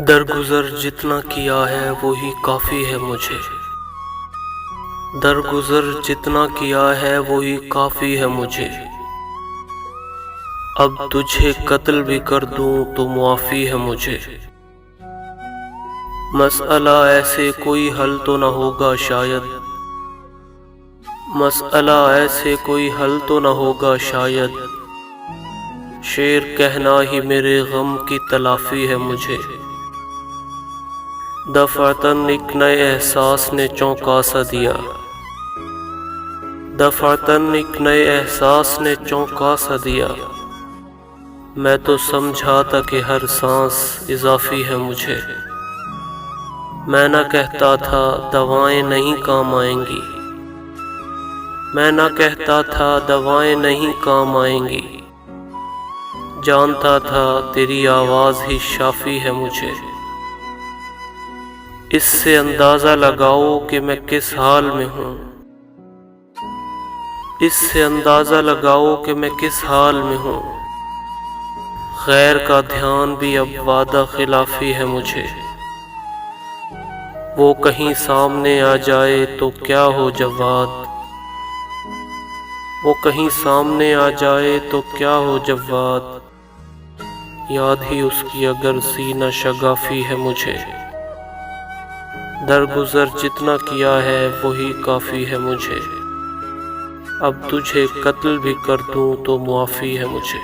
درگزر جتنا کیا ہے وہی کافی ہے مجھے، درگزر جتنا کیا ہے وہی کافی ہے مجھے، اب تجھے قتل بھی کر دوں تو معافی ہے مجھے۔ مسئلہ ایسے کوئی حل تو نہ ہوگا شاید، مسئلہ ایسے کوئی حل تو نہ ہوگا شاید، شعر کہنا ہی میرے غم کی تلافی ہے مجھے۔ دفعتاً ایک نئے احساس نے چونکا سا دیا، دفعتاً ایک نئے احساس نے چونکا سا دیا، میں تو سمجھا تھا کہ ہر سانس اضافی ہے مجھے، میں نہ کہتا تھا دوائیں نہیں کام آئیں گی، میں نہ کہتا تھا دوائیں نہیں کام آئیں گی، جانتا تھا تیری آواز ہی شافی ہے مجھے۔ اس سے اندازہ لگاؤ کہ میں کس حال میں ہوں، اس سے اندازہ لگاؤ کہ میں کس حال میں ہوں، غیر کا دھیان بھی اب وعدہ خلافی ہے مجھے، وہ کہیں سامنے آ جائے تو کیا ہو جواد، وہ کہیں سامنے آ جائے تو کیا ہو جواد، یاد ہی اس کی اگر سینہ شگافی ہے مجھے۔ درگزر جتنا کیا ہے وہی کافی ہے مجھے، اب تجھے قتل بھی کر دوں تو معافی ہے مجھے۔